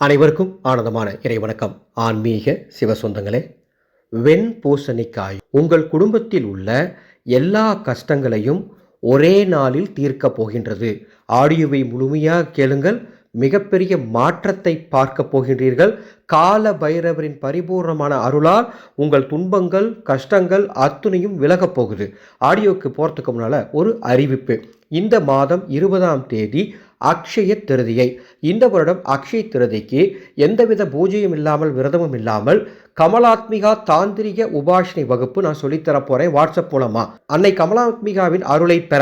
அனைவருக்கும் ஆனந்தமான இறை வணக்கம். ஆன்மீக சிவசொந்தங்களே, வெண்பூசணிக்காய் உங்கள் குடும்பத்தில் உள்ள எல்லா கஷ்டங்களையும் ஒரே நாளில் தீர்க்கப் போகின்றது. ஆடியோவை முழுமையாக கேளுங்கள். மிகப்பெரிய மாற்றத்தை பார்க்க போகின்றீர்கள். கால பைரவரின் பரிபூர்ணமான அருளால் உங்கள் துன்பங்கள் கஷ்டங்கள் அத்துணையும் விலகப் போகுது. ஆடியோவுக்கு போகிறதுக்கு முன்னால் ஒரு அறிவிப்பு. இந்த மாதம் 20ஆம் தேதி அக்ஷய திருதியை. இந்த வருடம் அக்ஷய திருதிக்கு எந்தவித பூஜையும் இல்லாமல் விரதமும் இல்லாமல் கமலாத்மிகா தாந்திரிக உபாஷினி வகுப்பு நான் சொல்லித்தர போகிறேன் வாட்ஸ்அப் மூலமாக. அன்னை கமலாத்மிகாவின் அருளை பெற,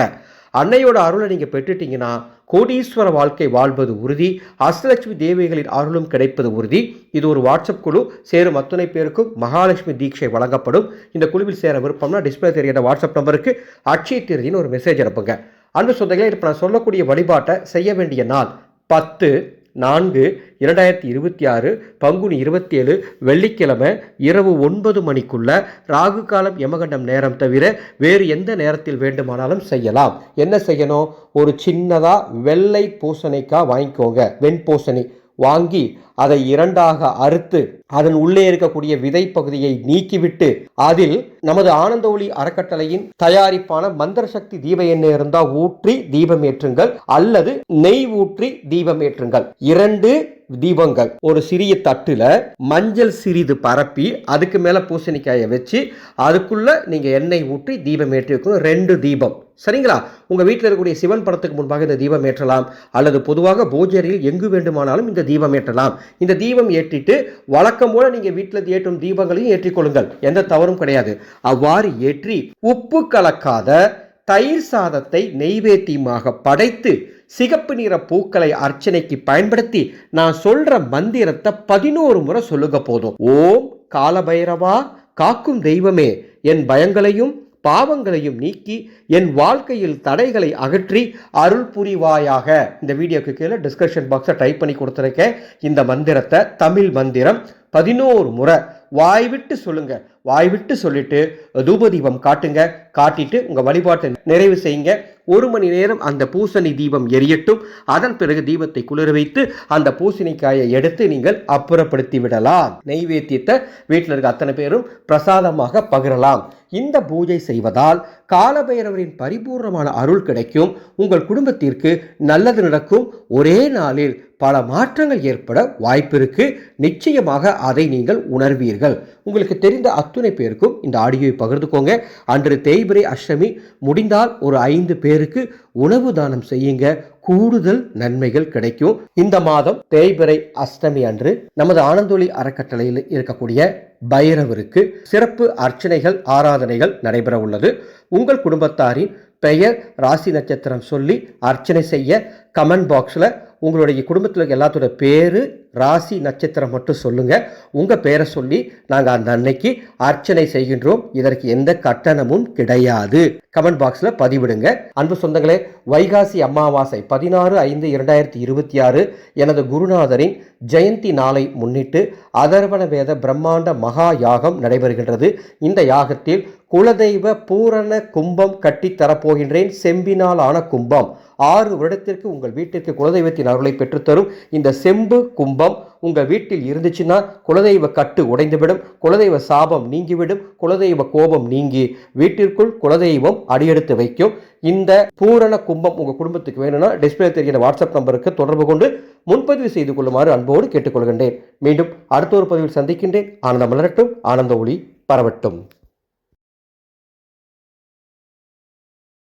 அன்னையோட அருளை நீங்கள் பெற்றுட்டீங்கன்னா கோடீஸ்வர வாழ்க்கை வாழ்வது உறுதி. அஷ்டலட்சுமி தேவிகளின் அருளும் கிடைப்பது உறுதி. இது ஒரு வாட்ஸ்அப் குழு. சேரும் அத்துணை பேருக்கும் மகாலட்சுமி தீட்சை வழங்கப்படும். இந்த குழுவில் சேர விருப்பம்னா டிஸ்பிளே தெரிகிற வாட்ஸ்அப் நம்பருக்கு அக்ஷய திருதின்னு ஒரு மெசேஜ் அனுப்புங்க. அன்பு சொந்தங்களே, இப்போ நான் சொல்லக்கூடிய வழிபாட்டை செய்ய வேண்டிய நாள் 10/4/2026 பங்குனி 27 வெள்ளிக்கிழமை இரவு 9 மணிக்குள்ள ராகு காலம் யமகண்டம் நேரம் தவிர வேறு எந்த நேரத்தில் வேண்டுமானாலும் செய்யலாம். என்ன செய்யணும்? ஒரு சின்னதாக வெள்ளை பூசணிக்காய் வாங்கிக்கோங்க. வெண்பூசணி வாங்கி அதை 2ஆக அறுத்து அதன் உள்ளே இருக்கக்கூடிய விதை பகுதியை நீக்கிவிட்டு அதில் நமது ஆனந்த ஒளி அறக்கட்டளையின் தயாரிப்பான மந்திர சக்தி தீப எண்ணெய் இருந்தால் ஊற்றி தீபம் ஏற்றுங்கள், அல்லது நெய் ஊற்றி தீபம் ஏற்றுங்கள். 2 தீபங்கள். ஒரு சிறிய தட்டுல மஞ்சள் சிறிது பரப்பி அதுக்கு மேல பூசணிக்காயை வச்சு அதுக்குள்ள நீங்க எண்ணெய் ஊற்றி தீபம் ஏற்றி வைக்கணும். 2 தீபம். சரிங்களா? உங்க வீட்டில் இருக்கக்கூடிய சிவன் படத்துக்கு முன்பாக இந்த தீபம் ஏற்றலாம், அல்லது பொதுவாக பூஜையில் எங்கு வேண்டுமானாலும் இந்த தீபம் ஏற்றலாம். இந்த தீபம் ஏற்றிட்டு வழக்கம் போல நீங்க வீட்டில் ஏற்றும் தீபங்களையும் ஏற்றிக்கொள்ளுங்கள். எந்த தவறும் கிடையாது. அவ்வாறு ஏற்றி உப்பு கலக்காத தயிர் சாதத்தை நெய்வேத்தியமாக படைத்து சிகப்பு நிற பூக்களை அர்ச்சனைக்கு பயன்படுத்தி நான் சொல்ற மந்திரத்தை 11 முறை சொல்லுங்க போதும். ஓம் காலபைரவா, காக்கும் தெய்வமே, என் பயங்களையும் பாவங்களையும் நீக்கி என் வாழ்க்கையில் தடைகளை அகற்றி அருள் புரிவாயாக. இந்த வீடியோக்கு கீழே டிஸ்கிரிப்ஷன் பாக்ஸை டைப் பண்ணி கொடுத்துருக்கேன். இந்த மந்திரத்தை தமிழ் மந்திரம் 11 முறை வாய்விட்டு சொல்லுங்க. வாய்விட்டு சொல்லிட்டு தூபதீபம் காட்டுங்க. காட்டிட்டு உங்க வழிபாட்டை நிறைவு செய்யுங்க. 1 மணி நேரம் அந்த பூசணி தீபம் எரியட்டும். அதன் பிறகு தீபத்தை குளிர வைத்து அந்த பூசணிக்காயை எடுத்து நீங்கள் அப்புறப்படுத்தி விடலாம். நெய்வேத்தியத்தை வீட்டில் இருக்க அத்தனை பேரும் பிரசாதமாக பகிரலாம். இந்த பூஜை செய்வதால் காலபைரவரின் பரிபூர்ணமான அருள் கிடைக்கும். உங்கள் குடும்பத்திற்கு நல்லது நடக்கும். ஒரே நாளில் பல மாற்றங்கள் ஏற்பட வாய்ப்பு இருக்கு. நிச்சயமாக அதை நீங்கள் உணர்வீர்கள். உங்களுக்கு தெரிந்த அத்துணை பேருக்கும் இந்த ஆடியோவை பகிர்ந்துக்கோங்க. அன்று தேய்பிரை அஷ்டமி. முடிந்தால் ஒரு 5 பேருக்கு உணவு தானம் செய்யுங்க. கூடுதல் நன்மைகள் கிடைக்கும். இந்த மாதம் தேய்பிரை அஷ்டமி அன்று நமது ஆனந்தொளி அறக்கட்டளையில் இருக்கக்கூடிய பைரவருக்கு சிறப்பு அர்ச்சனைகள் ஆராதனைகள் நடைபெற உள்ளது. உங்கள் குடும்பத்தாரின் பெயர் ராசி நட்சத்திரம் சொல்லி அர்ச்சனை செய்ய கமெண்ட் பாக்ஸில் உங்களுடைய குடும்பத்தில் எல்லாத்தோட பேரு ராசி நட்சத்திரம் மட்டும் சொல்லுங்க. உங்க பேரை சொல்லி நாங்கள் அந்த அன்னைக்கு அர்ச்சனை செய்கின்றோம். இதற்கு எந்த கட்டணமும் கிடையாது. கமெண்ட் பாக்ஸில் பதிவிடுங்க. அன்பு சொந்தங்களே, வைகாசி அமாவாசை 16/5/2026 எனது குருநாதரின் ஜெயந்தி நாளை முன்னிட்டு அதர்வண வேத பிரம்மாண்ட மகா யாகம் நடைபெறுகின்றது. இந்த யாகத்தில் குலதெய்வ பூரண கும்பம் கட்டித்தரப்போகின்றேன். செம்பினால் ஆன கும்பம். 6 வருடத்திற்கு உங்கள் வீட்டிற்கு குலதெய்வத்தின் அருளை பெற்றுத்தரும். இந்த செம்பு கும்பம் உங்கள் வீட்டில் இருந்துச்சுன்னா குலதெய்வ கட்டு உடைந்துவிடும், குலதெய்வ சாபம் நீங்கிவிடும், குலதெய்வ கோபம் நீங்கி வீட்டிற்குள் குலதெய்வம் அடியெடுத்து வைக்கும். இந்த பூரண கும்பம் உங்கள் குடும்பத்துக்கு வேணும்னா டிஸ்பிளே தெரிகிற வாட்ஸ்அப் நம்பருக்கு தொடர்பு கொண்டு முன்பதிவு செய்து கொள்ளுமாறு அன்போடு கேட்டுக்கொள்கின்றேன். மீண்டும் அடுத்த ஒரு பதிவில் சந்திக்கின்றேன். ஆனந்தம் மலரட்டும், ஆனந்த ஒளி பரவட்டும்.